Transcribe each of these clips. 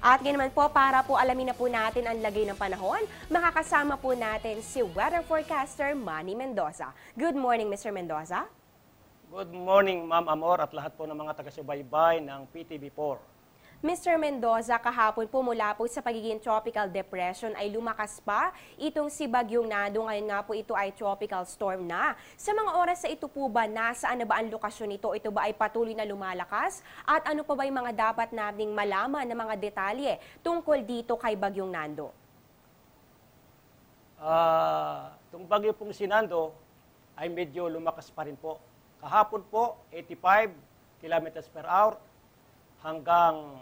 At ngayon naman po, para po alamin na po natin ang lagay ng panahon, makakasama po natin si weather forecaster Manny Mendoza. Good morning, Mr. Mendoza. Good morning, Ma'am Amor at lahat po ng mga taga-subaybay ng PTV4. Mr. Mendoza, kahapon po mula po sa pagiging tropical depression ay lumakas pa itong si Bagyong Nando. Ngayon nga po ito ay tropical storm na. Sa mga oras sa ito po ba, nasaan na ba ang lokasyon nito? Ito ba ay patuloy na lumalakas? At ano pa ba yung mga dapat nating malaman na mga detalye tungkol dito kay Bagyong Nando? Itong bagyo pong si Nando ay medyo lumakas pa rin po. Kahapon po, 85 kilometers per hour hanggang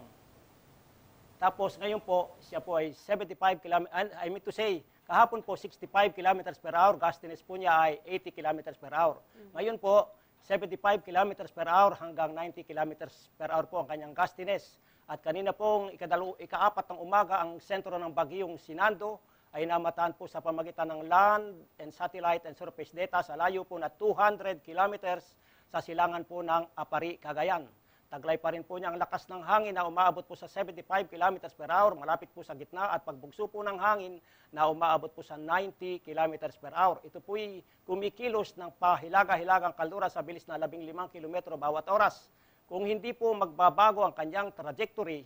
tapos ngayon po, siya po ay 75 km, I mean to say, kahapon po 65 kilometers per hour, gustiness po niya ay 80 kilometers per hour. Ngayon po, 75 kilometers per hour hanggang 90 kilometers per hour po ang kanyang gustiness. At kanina pong ika-4 ng umaga, ang sentro ng bagyong si Nando ay namataan po sa pamagitan ng land and satellite and surface data sa layo po na 200 kilometers sa silangan po ng Apari, Cagayan. Taglay pa rin po niya ang lakas ng hangin na umaabot po sa 75 km per hour, malapit po sa gitna, at pagbugso po ng hangin na umaabot po sa 90 km per hour. Ito po'y kumikilos ng pahilaga-hilagang kaldura sa bilis na 15 km bawat oras. Kung hindi po magbabago ang kanyang trajectory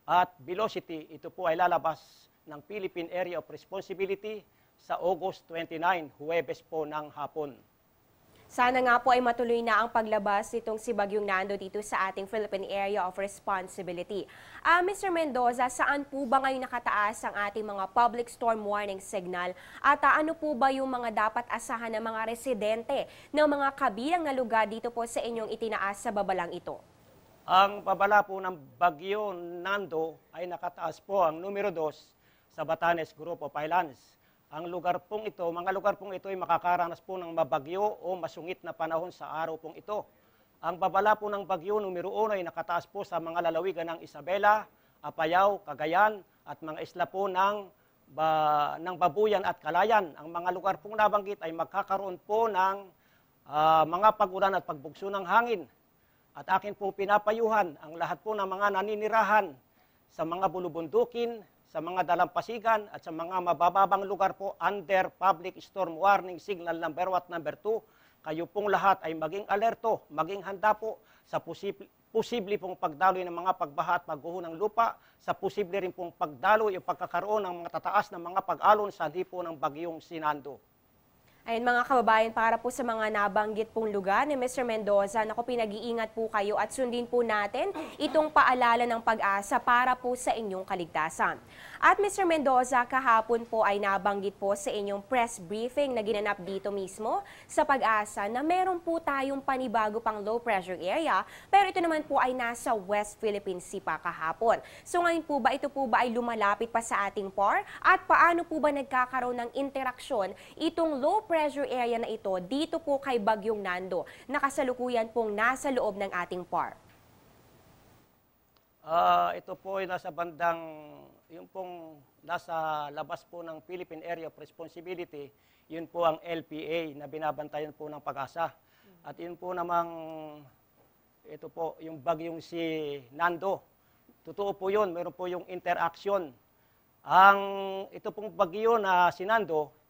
at velocity, ito po ay lalabas ng Philippine Area of Responsibility sa August 29, Huwebes po ng hapon. Sana nga po ay matuloy na ang paglabas nitong si Bagyong Nando dito sa ating Philippine Area of Responsibility. Mr. Mendoza, saan po ba ngayon nakataas ang ating mga public storm warning signal? At ano po ba yung mga dapat asahan ng mga residente ng mga kabilang na lugar dito po sa inyong itinaas sa babalang ito? Ang babala po ng Bagyo Nando ay nakataas po ang numero 2 sa Batanes Group of Islands. Ang lugar pong ito, mga lugar pong ito ay makakaranas po ng mabagyo o masungit na panahon sa araw pong ito. Ang babala po ng bagyo numero 1 ay nakataas po sa mga lalawigan ng Isabela, Apayao, Cagayan at mga isla po ng Babuyan at Calayan. Ang mga lugar pong nabanggit ay magkakaroon po ng mga pag-ulan at pagbugso ng hangin. At akin pong pinapayuhan ang lahat po ng mga naninirahan sa mga bulubundukin, sa mga dalampasigan at sa mga mabababang lugar po under public storm warning signal number 1 at number 2, kayo pong lahat ay maging alerto, maging handa po sa posible pong pagdaloy ng mga pagbaha at pagguho ng lupa, sa posible rin pong pagdaloy o pagkakaroon ng mga tataas na mga pag-alon sa hipo ng bagyong si Nando. Ayun mga kababayan, para po sa mga nabanggit pong lugar ni Mr. Mendoza, naku, pinag-iingat po kayo at sundin po natin itong paalala ng Pag-asa para po sa inyong kaligtasan. At Mr. Mendoza, kahapon po ay nabanggit po sa inyong press briefing na ginanap dito mismo sa Pag-asa na meron po tayong panibago pang low pressure area, pero ito naman po ay nasa West Philippine Sea pa kahapon. So ngayon po ba, ito po ba ay lumalapit pa sa ating PAR? At paano po ba nagkakaroon ng interaksyon itong low pressure area na ito dito po kay Bagyong Nando na kasalukuyan pong nasa loob ng ating PAR? Ito po ay nasa bandang, yung pong nasa labas po ng Philippine Area of Responsibility, yun po ang LPA na binabantayan po ng Pag-asa. At yun po namang, ito po, yung bagyong si Nando. Totoo po yun, meron po yung interaction. Ito pong bagyo na si Nando,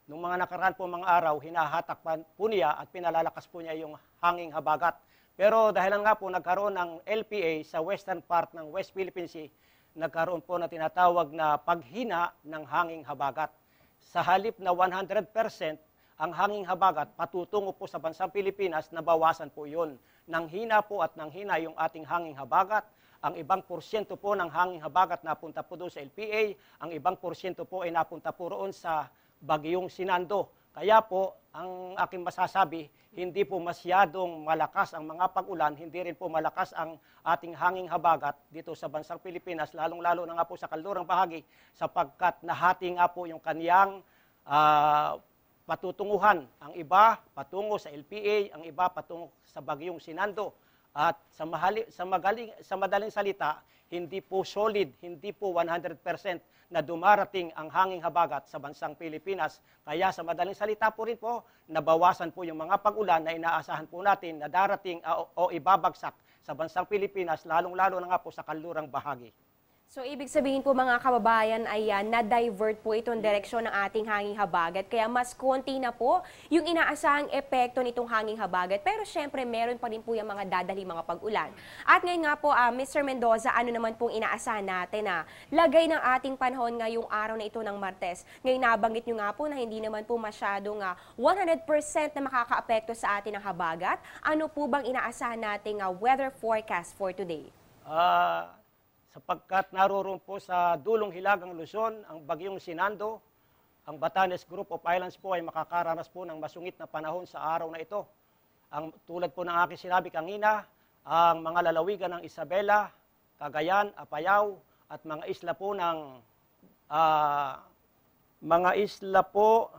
nung mga nakaraan po mga araw, hinahatak po niya at pinalalakas po niya yung hanging habagat. Pero dahil nga po nagkaroon ng LPA sa western part ng West Philippine Sea, nagkaroon po na tinatawag na paghina ng hanging habagat. Sa halip na 100% ang hanging habagat patutungo po sa bansang Pilipinas, nabawasan po yun. Nang hina po at nang hina yung ating hanging habagat, ang ibang porsyento po ng hanging habagat napunta po doon sa LPA, ang ibang porsyento po ay napunta po roon sa bagyong si Nando. Kaya po, ang aking masasabi, hindi po masyadong malakas ang mga pag-ulan, hindi rin po malakas ang ating hanging habagat dito sa bansang Pilipinas, lalong-lalo na nga po sa kaldurang bahagi, sapagkat nahati nga po yung kaniyang patutunguhan. Ang iba patungo sa LPA, ang iba patungo sa bagyong si Nando. At sa madaling salita, hindi po solid, hindi po 100% na dumarating ang hanging habagat sa bansang Pilipinas. Kaya sa madaling salita po rin po, nabawasan po yung mga pag-ulan na inaasahan po natin na darating o ibabagsak sa bansang Pilipinas, lalong-lalo na nga po sa kanlurang bahagi. So, ibig sabihin po mga kababayan ay na-divert po itong direksyon ng ating hanging habagat. Kaya mas konti na po yung inaasahang epekto nitong hanging habagat. Pero syempre, meron pa rin po yung mga dadali mga pag-ulan. At ngayon nga po, Mr. Mendoza, ano naman pong inaasahan natin na lagay ng ating panahon ngayong araw na ito ng Martes? Ngayon nabanggit nyo nga po na hindi naman po masyadong 100% na makakaapekto sa atin ang habagat. Ano po bang inaasahan nating weather forecast for today? Sapagkat naroon po sa dulong hilagang Luzon, ang bagyong Sinando, ang Batanes Group of Islands po ay makakaranas po ng masungit na panahon sa araw na ito. Ang tulad po ng aking sinabi kanina, ang mga lalawigan ng Isabela, Cagayan, Apayao, at mga isla po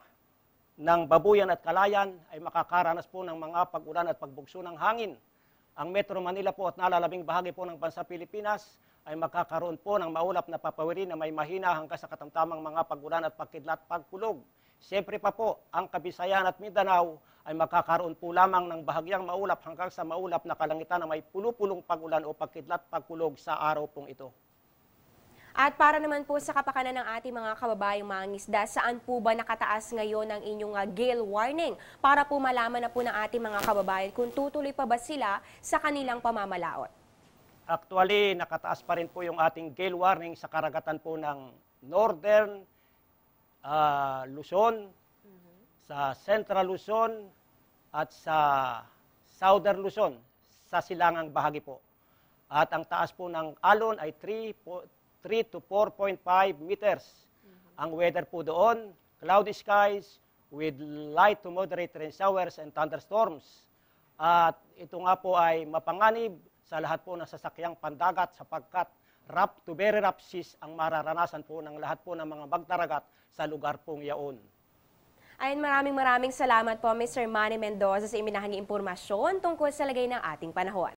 ng Babuyan at Calayan ay makakaranas po ng mga pag-ulan at pagbugso ng hangin. Ang Metro Manila po at nalalabing bahagi po ng bansa Pilipinas ay magkakaroon po ng maulap na papawiri na may mahina hanggang sa katamtamang mga pag-ulan at pagkidlat pagkulog. Siyempre pa po, ang Kabisayan at Mindanao ay magkakaroon po lamang ng bahagyang maulap hanggang sa maulap na kalangitan na may pulupulong pag-ulan o pagkidlat pagkulog sa araw pong ito. At para naman po sa kapakanan ng ating mga kababayang mangingisda, saan po ba nakataas ngayon ang inyong gale warning para po malaman na po ng ating mga kababayan kung tutuloy pa ba sila sa kanilang pamamalaot? Actually, nakataas pa rin po yung ating gale warning sa karagatan po ng Northern Luzon, sa Central Luzon, at sa Southern Luzon, sa silangang bahagi po. At ang taas po ng alon ay 3 to 4.5 meters. Ang weather po doon, cloudy skies with light to moderate rain showers and thunderstorms. At ito nga po ay mapanganib sa lahat po ng sasakyang pandagat sapagkat rough to very rough seas ang mararanasan po ng lahat po ng mga magdaragat sa lugar pong yaon. Ayun, maraming salamat po Mr. Manny Mendoza sa iminahaging impormasyon tungkol sa lagay ng ating panahon.